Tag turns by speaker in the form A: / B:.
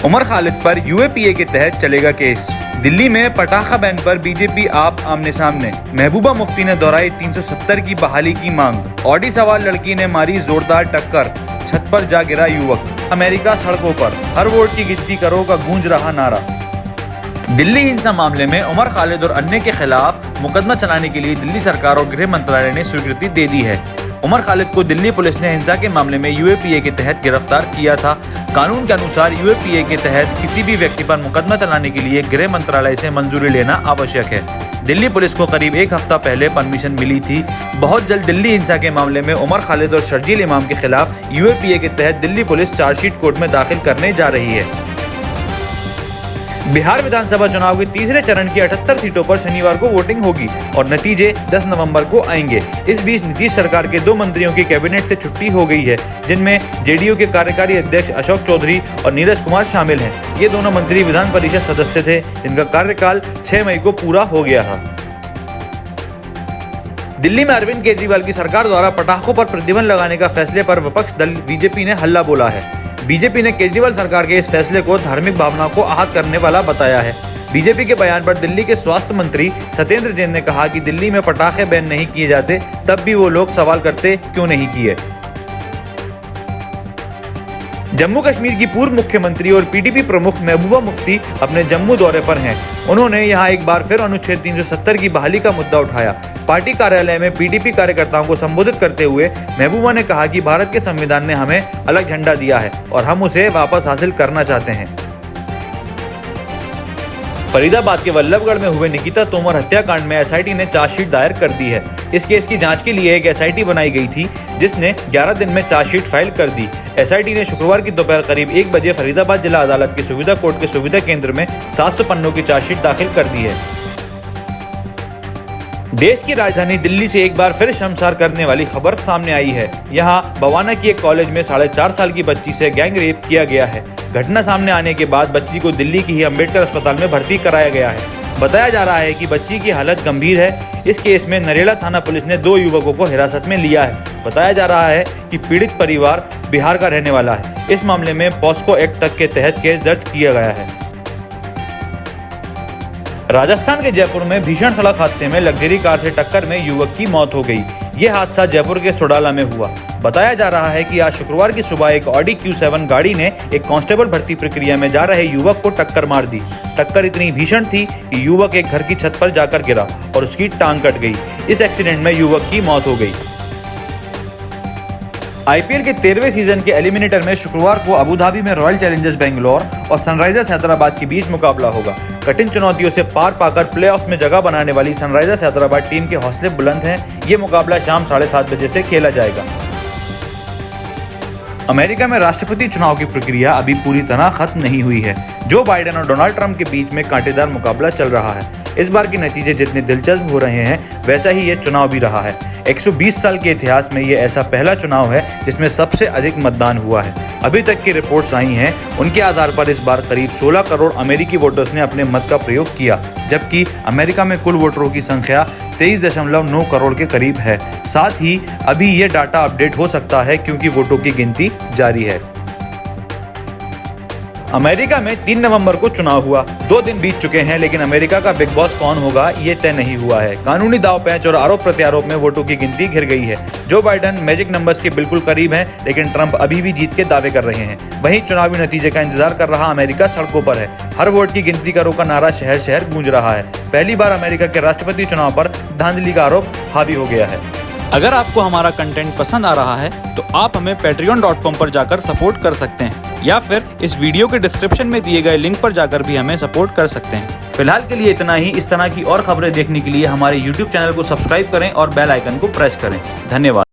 A: उमर खालिद पर यूएपीए के तहत चलेगा केस। दिल्ली में पटाखा बैन पर बीजेपी आप आमने सामने। महबूबा मुफ्ती ने दोहराई 370 की बहाली की मांग। ऑडी सवार लड़की ने मारी जोरदार टक्कर, छत पर जा गिरा युवक। अमेरिका सड़कों पर, हर वोट की गिनती करो का गूंज रहा नारा। दिल्ली हिंसा मामले में उमर खालिद और अन्य के खिलाफ मुकदमा चलाने के लिए दिल्ली सरकार और गृह मंत्रालय ने स्वीकृति दे दी है। उमर खालिद को दिल्ली पुलिस ने हिंसा के मामले में यूएपीए के तहत गिरफ्तार किया था। कानून के अनुसार यूएपीए के तहत किसी भी व्यक्ति पर मुकदमा चलाने के लिए गृह मंत्रालय से मंजूरी लेना आवश्यक है। दिल्ली पुलिस को करीब एक हफ्ता पहले परमिशन मिली थी। बहुत जल्द दिल्ली हिंसा के मामले में उमर खालिद और शर्जील इमाम के खिलाफ यूएपीए के तहत दिल्ली पुलिस चार्जशीट कोर्ट में दाखिल करने जा रही है। बिहार विधानसभा चुनाव के तीसरे चरण की 78 सीटों पर शनिवार को वोटिंग होगी और नतीजे 10 नवंबर को आएंगे। इस बीच नीतीश सरकार के 2 मंत्रियों की कैबिनेट से छुट्टी हो गई है, जिनमें जेडीयू के कार्यकारी अध्यक्ष अशोक चौधरी और नीरज कुमार शामिल हैं। ये दोनों मंत्री विधान परिषद सदस्य थे, जिनका कार्यकाल 6 मई को पूरा हो गया था। दिल्ली में अरविंद केजरीवाल की सरकार द्वारा पटाखों पर प्रतिबंध लगाने का फैसले पर विपक्ष दल बीजेपी ने हल्ला बोला है। बीजेपी ने केजरीवाल सरकार के इस फैसले को धार्मिक भावनाओं को आहत करने वाला बताया है। बीजेपी के बयान पर दिल्ली के स्वास्थ्य मंत्री सत्येंद्र जैन ने कहा कि दिल्ली में पटाखे बैन नहीं किए जाते, तब भी वो लोग सवाल करते क्यों नहीं किए। जम्मू कश्मीर की पूर्व मुख्यमंत्री और पीडीपी प्रमुख महबूबा मुफ्ती अपने जम्मू दौरे पर हैं। उन्होंने यहां एक बार फिर अनुच्छेद 370 की बहाली का मुद्दा उठाया। पार्टी कार्यालय में पीडीपी कार्यकर्ताओं को संबोधित करते हुए महबूबा ने कहा कि भारत के संविधान ने हमें अलग झंडा दिया है और हम उसे वापस हासिल करना चाहते हैं। फरीदाबाद के वल्लभगढ़ में हुए निकिता तोमर हत्याकांड में एसआईटी ने चार्जशीट दायर कर दी है। इस केस की जांच के लिए एक एसआईटी बनाई गई थी, जिसने 11 दिन में चार्जशीट फाइल कर दी। एसआईटी ने शुक्रवार की दोपहर करीब 1 बजे फरीदाबाद जिला अदालत की सुविधा कोर्ट के सुविधा केंद्र में 700 पन्नों की चार्जशीट दाखिल कर दी है। देश की राजधानी दिल्ली से एक बार फिर शर्मसार करने वाली खबर सामने आई है। यहाँ बवाना की एक कॉलेज में 4.5 साल की बच्ची से गैंग रेप किया गया है। घटना सामने आने के बाद बच्ची को दिल्ली की ही अम्बेडकर अस्पताल में भर्ती कराया गया है। बताया जा रहा है कि बच्ची की हालत गंभीर है। इस केस में नरेला थाना पुलिस ने 2 युवकों को हिरासत में लिया है। बताया जा रहा है कि पीड़ित परिवार बिहार का रहने वाला है। इस मामले में पॉस्को एक्ट तक के तहत केस दर्ज किया गया है। राजस्थान के जयपुर में भीषण सड़क हादसे में लग्जरी कार से टक्कर में युवक की मौत हो गई। ये हादसा जयपुर के सोडाला में हुआ। बताया जा रहा है कि आज शुक्रवार की सुबह एक ऑडी Q7 गाड़ी ने एक कांस्टेबल भर्ती प्रक्रिया में जा रहे युवक को टक्कर मार दी। टक्कर इतनी भीषण थी कि युवक एक घर की छत पर जाकर गिरा और उसकी टांग कट गई। इस एक्सीडेंट में युवक की मौत हो गई। आईपीएल के 13वें सीजन के एलिमिनेटर में शुक्रवार को अबू धाबी में रॉयल चैलेंजर्स बेंगलोर और सनराइजर्स हैदराबाद के बीच मुकाबला होगा। कठिन चुनौतियों से पार पाकर प्लेऑफ में जगह बनाने वाली सनराइजर्स हैदराबाद टीम के हौसले बुलंद हैं। ये मुकाबला शाम 7:30 बजे से खेला जाएगा। अमेरिका में राष्ट्रपति चुनाव की प्रक्रिया अभी पूरी तरह खत्म नहीं हुई है। जो बाइडेन और डोनाल्ड ट्रंप के बीच में कांटेदार मुकाबला चल रहा है। इस बार के नतीजे जितने दिलचस्प हो रहे हैं, वैसा ही ये चुनाव भी रहा है। 120 साल के इतिहास में ये ऐसा पहला चुनाव है जिसमें सबसे अधिक मतदान हुआ है। अभी तक की रिपोर्ट्स आई हैं, उनके आधार पर इस बार करीब 16 करोड़ अमेरिकी वोटर्स ने अपने मत का प्रयोग किया, जबकि अमेरिका में कुल वोटरों की संख्या 23.9 करोड़ के करीब है। साथ ही अभी ये डाटा अपडेट हो सकता है क्योंकि वोटों की गिनती जारी है। अमेरिका में 3 नवंबर को चुनाव हुआ। 2 दिन बीत चुके हैं, लेकिन अमेरिका का बिग बॉस कौन होगा ये तय नहीं हुआ है। कानूनी दाव पेंच और आरोप प्रत्यारोप में वोटों की गिनती घिर गई है। जो बाइडेन मैजिक नंबर्स के बिल्कुल करीब हैं, लेकिन ट्रंप अभी भी जीत के दावे कर रहे हैं। वहीं चुनावी नतीजे का इंतजार कर रहा अमेरिका सड़कों पर है। हर वोट की गिनती करो का नारा शहर शहर गूंज रहा है। पहली बार अमेरिका के राष्ट्रपति चुनाव पर धांधली का आरोप हावी हो गया है।
B: अगर आपको हमारा कंटेंट पसंद आ रहा है तो आप हमें patreon.com पर जाकर सपोर्ट कर सकते हैं, या फिर इस वीडियो के डिस्क्रिप्शन में दिए गए लिंक पर जाकर भी हमें सपोर्ट कर सकते हैं।
A: फिलहाल के लिए इतना ही। इस तरह की और खबरें देखने के लिए हमारे YouTube चैनल को सब्सक्राइब करें और बेल आइकन को प्रेस करें। धन्यवाद।